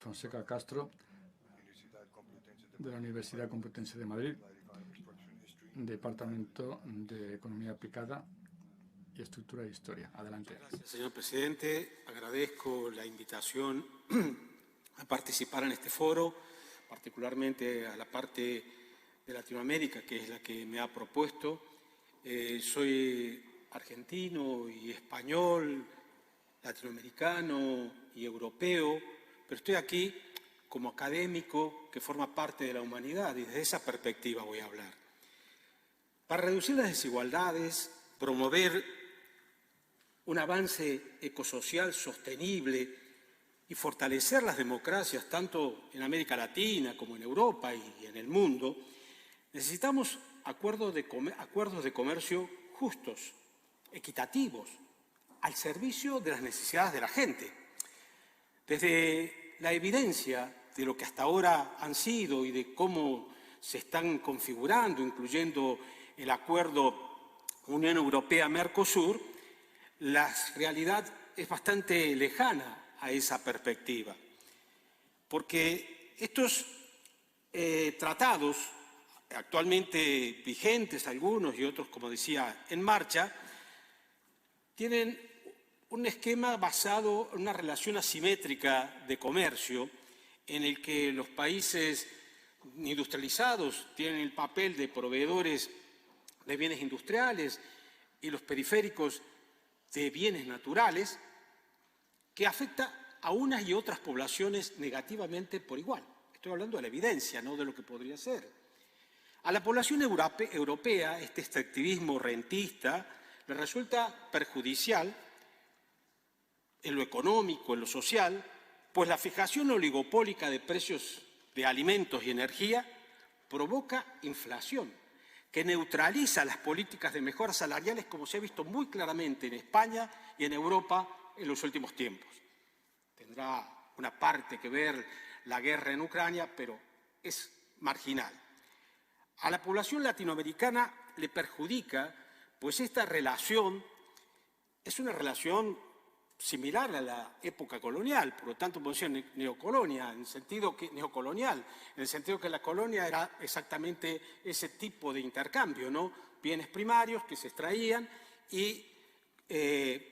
Fonseca Castro, de la Universidad Complutense de Madrid, Departamento de Economía Aplicada y Estructura de Historia. Adelante. Gracias, señor presidente. Agradezco la invitación a participar en este foro, particularmente a la parte de Latinoamérica, que es la que me ha propuesto. Soy argentino y español, latinoamericano y europeo, pero estoy aquí como académico que forma parte de la humanidad y desde esa perspectiva voy a hablar. Para reducir las desigualdades, promover un avance ecosocial sostenible y fortalecer las democracias tanto en América Latina como en Europa y en el mundo, necesitamos acuerdos de comercio justos, equitativos, al servicio de las necesidades de la gente. Desde la evidencia de lo que hasta ahora han sido y de cómo se están configurando, incluyendo el acuerdo Unión Europea-Mercosur, la realidad es bastante lejana a esa perspectiva, porque estos tratados, actualmente vigentes algunos y otros, como decía, en marcha, tienen un esquema basado en una relación asimétrica de comercio en el que los países industrializados tienen el papel de proveedores de bienes industriales y los periféricos de bienes naturales, que afecta a unas y otras poblaciones negativamente por igual. Estoy hablando de la evidencia, no de lo que podría ser. A la población europea, este extractivismo rentista le resulta perjudicial en lo económico, en lo social, pues la fijación oligopólica de precios de alimentos y energía provoca inflación, que neutraliza las políticas de mejoras salariales, como se ha visto muy claramente en España y en Europa en los últimos tiempos. Tendrá una parte que ver la guerra en Ucrania, pero es marginal. A la población latinoamericana le perjudica, pues esta relación es una relación similar a la época colonial, por lo tanto podemos decir neocolonia, en el sentido que neocolonial, en el sentido que la colonia era exactamente ese tipo de intercambio, ¿no? Bienes primarios que se extraían y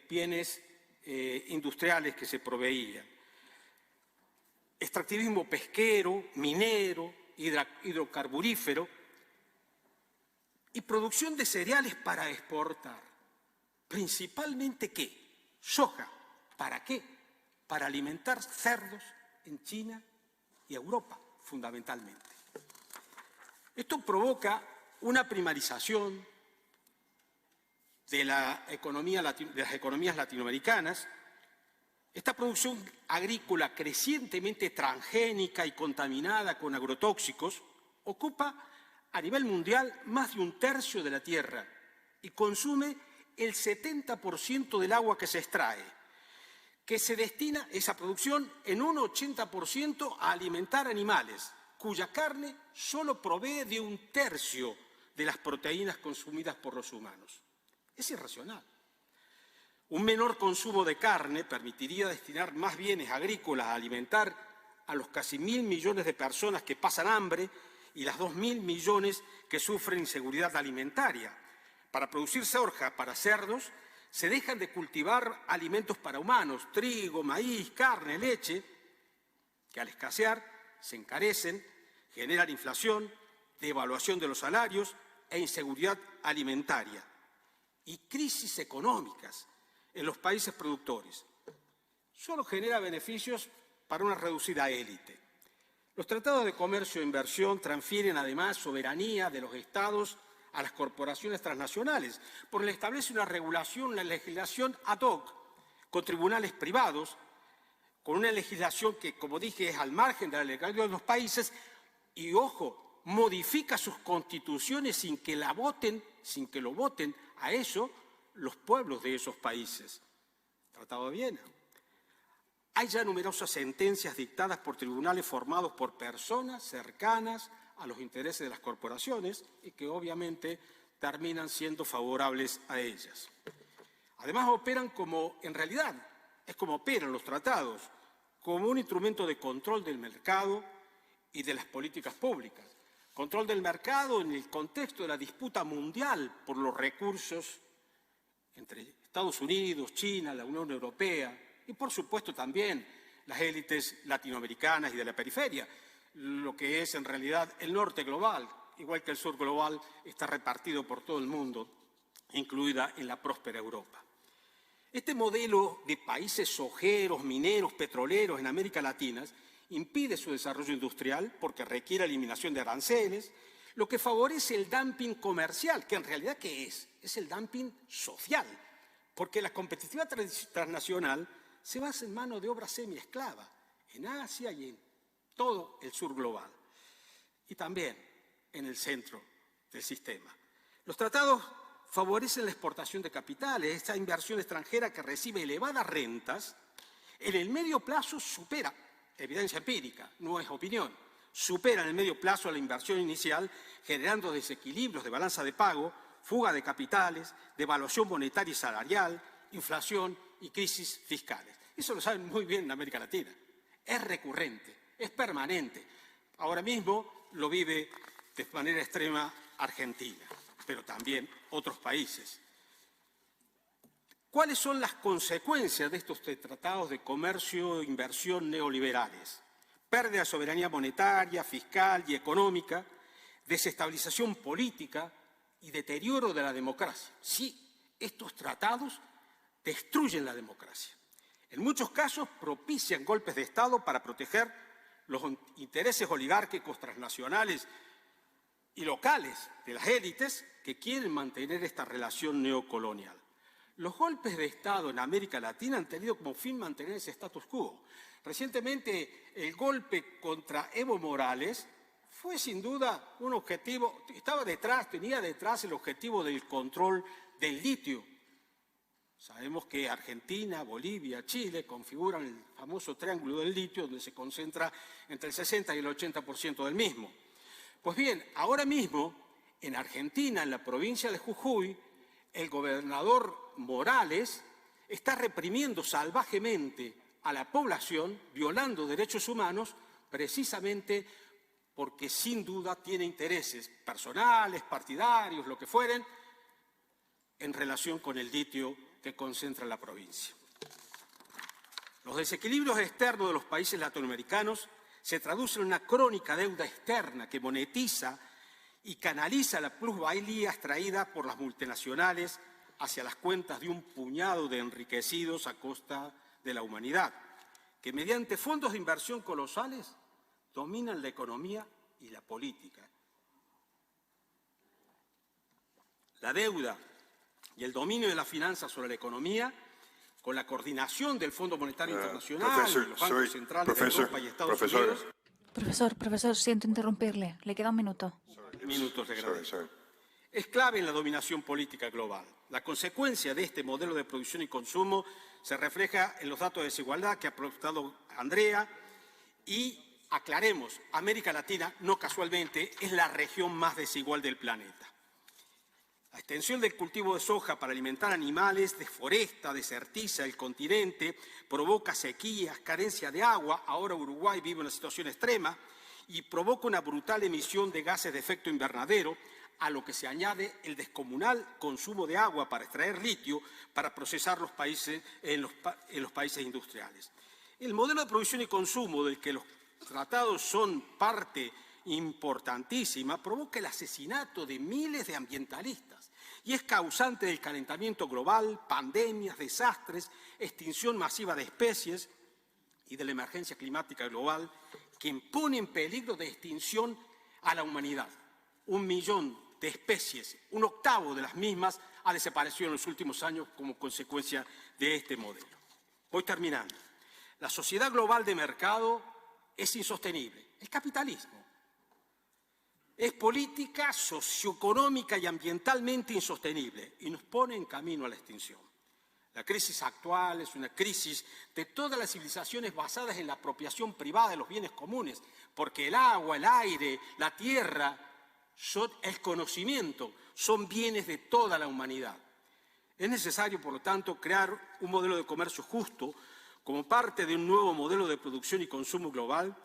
bienes industriales que se proveían. Extractivismo pesquero, minero, hidrocarburífero y producción de cereales para exportar. Principalmente, ¿qué? Soja. ¿Para qué? Para alimentar cerdos en China y Europa, fundamentalmente. Esto provoca una primarización de las economías latinoamericanas. Esta producción agrícola crecientemente transgénica y contaminada con agrotóxicos ocupa a nivel mundial más de 1/3 de la tierra y consume el 70% del agua que se extrae, que se destina esa producción en un 80% a alimentar animales, cuya carne solo provee de 1/3 de las proteínas consumidas por los humanos. Es irracional. Un menor consumo de carne permitiría destinar más bienes agrícolas a alimentar a los casi 1.000 millones de personas que pasan hambre y las 2.000 millones que sufren inseguridad alimentaria. Para producir soja para cerdos, se dejan de cultivar alimentos para humanos, trigo, maíz, carne, leche, que al escasear se encarecen, generan inflación, devaluación de los salarios e inseguridad alimentaria y crisis económicas en los países productores. Solo genera beneficios para una reducida élite. Los tratados de comercio e inversión transfieren además soberanía de los estados a las corporaciones transnacionales, porque le establece una regulación, una legislación ad hoc, con tribunales privados, con una legislación que, como dije, es al margen de la legalidad de los países y, ojo, modifica sus constituciones sin que lo voten a eso los pueblos de esos países. Tratado de Viena. Hay ya numerosas sentencias dictadas por tribunales formados por personas cercanas a los intereses de las corporaciones y que obviamente terminan siendo favorables a ellas. Además operan como, en realidad, es como operan los tratados, como un instrumento de control del mercado y de las políticas públicas. Control del mercado en el contexto de la disputa mundial por los recursos entre Estados Unidos, China, la Unión Europea y, por supuesto, también las élites latinoamericanas y de la periferia, lo que es en realidad el norte global, igual que el sur global, está repartido por todo el mundo, incluida en la próspera Europa. Este modelo de países sojeros, mineros, petroleros en América Latina impide su desarrollo industrial porque requiere eliminación de aranceles, lo que favorece el dumping comercial, que en realidad ¿qué es? Es el dumping social, porque la competitividad transnacional se basa en mano de obra semiesclava en Asia y en todo el sur global, y también en el centro del sistema. Los tratados favorecen la exportación de capitales, esta inversión extranjera que recibe elevadas rentas, en el medio plazo supera, evidencia empírica, no es opinión, supera en el medio plazo a la inversión inicial, generando desequilibrios de balanza de pago, fuga de capitales, devaluación monetaria y salarial, inflación y crisis fiscales. Eso lo saben muy bien en América Latina. Es recurrente, es permanente. Ahora mismo lo vive de manera extrema Argentina, pero también otros países. ¿Cuáles son las consecuencias de estos tratados de comercio e inversión neoliberales? Pérdida de soberanía monetaria, fiscal y económica, desestabilización política y deterioro de la democracia. Sí, estos tratados destruyen la democracia. En muchos casos propician golpes de Estado para proteger los intereses oligárquicos transnacionales y locales de las élites que quieren mantener esta relación neocolonial. Los golpes de Estado en América Latina han tenido como fin mantener ese status quo. Recientemente, el golpe contra Evo Morales fue sin duda un objetivo, tenía detrás el objetivo del control del litio. Sabemos que Argentina, Bolivia, Chile configuran el famoso triángulo del litio, donde se concentra entre el 60 y el 80% del mismo. Pues bien, ahora mismo, en Argentina, en la provincia de Jujuy, el gobernador Morales está reprimiendo salvajemente a la población, violando derechos humanos, precisamente porque sin duda tiene intereses personales, partidarios, lo que fueren, en relación con el litio que concentra la provincia. Los desequilibrios externos de los países latinoamericanos se traducen en una crónica deuda externa que monetiza y canaliza la plusvalía extraída por las multinacionales hacia las cuentas de un puñado de enriquecidos a costa de la humanidad, que mediante fondos de inversión colosales dominan la economía y la política. La deuda y el dominio de la finanza sobre la economía, con la coordinación del Fondo Monetario Internacional, de los bancos centrales de Europa y Estados Unidos. Profesor, siento interrumpirle. Le queda un minuto. Minutos de gracia. Es clave en la dominación política global. La consecuencia de este modelo de producción y consumo se refleja en los datos de desigualdad que ha aportado Andrea y, aclaremos, América Latina, no casualmente, es la región más desigual del planeta. La extensión del cultivo de soja para alimentar animales deforesta, desertiza el continente, provoca sequías, carencia de agua. Ahora Uruguay vive una situación extrema y provoca una brutal emisión de gases de efecto invernadero, a lo que se añade el descomunal consumo de agua para extraer litio para procesar en los países industriales. El modelo de producción y consumo del que los tratados son parte importantísima provoca el asesinato de miles de ambientalistas y es causante del calentamiento global, pandemias, desastres, extinción masiva de especies y de la emergencia climática global que impone en peligro de extinción a la humanidad. 1 millón de especies, 1/8 de las mismas, ha desaparecido en los últimos años como consecuencia de este modelo. Voy terminando. La sociedad global de mercado es insostenible. El capitalismo es política, socioeconómica y ambientalmente insostenible y nos pone en camino a la extinción. La crisis actual es una crisis de todas las civilizaciones basadas en la apropiación privada de los bienes comunes, porque el agua, el aire, la tierra, el conocimiento son bienes de toda la humanidad. Es necesario, por lo tanto, crear un modelo de comercio justo como parte de un nuevo modelo de producción y consumo global,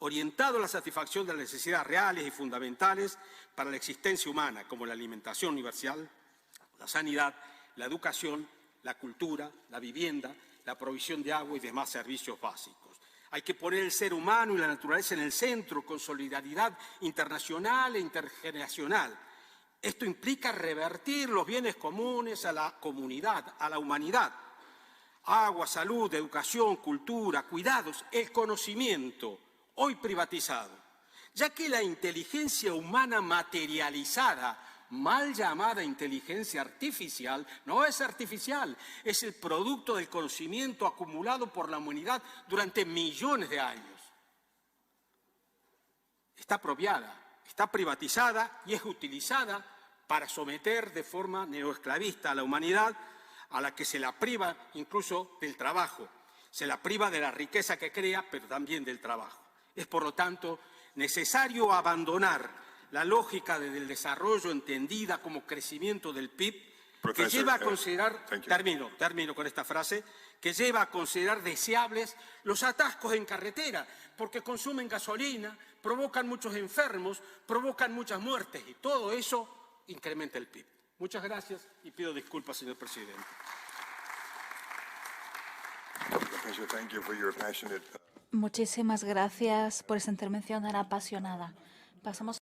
orientado a la satisfacción de las necesidades reales y fundamentales para la existencia humana, como la alimentación universal, la sanidad, la educación, la cultura, la vivienda, la provisión de agua y demás servicios básicos. Hay que poner el ser humano y la naturaleza en el centro, con solidaridad internacional e intergeneracional. Esto implica revertir los bienes comunes a la comunidad, a la humanidad. Agua, salud, educación, cultura, cuidados, el conocimiento, hoy privatizado, ya que la inteligencia humana materializada, mal llamada inteligencia artificial, no es artificial, es el producto del conocimiento acumulado por la humanidad durante millones de años. Está apropiada, está privatizada y es utilizada para someter de forma neoesclavista a la humanidad, a la que se la priva incluso del trabajo, se la priva de la riqueza que crea, pero también del trabajo. Es, por lo tanto, necesario abandonar la lógica del desarrollo entendida como crecimiento del PIB, que lleva a considerar, termino con esta frase, que lleva a considerar deseables los atascos en carretera, porque consumen gasolina, provocan muchos enfermos, provocan muchas muertes y todo eso incrementa el PIB. Muchas gracias y pido disculpas, señor presidente. Muchísimas gracias por esa intervención tan apasionada. Pasamos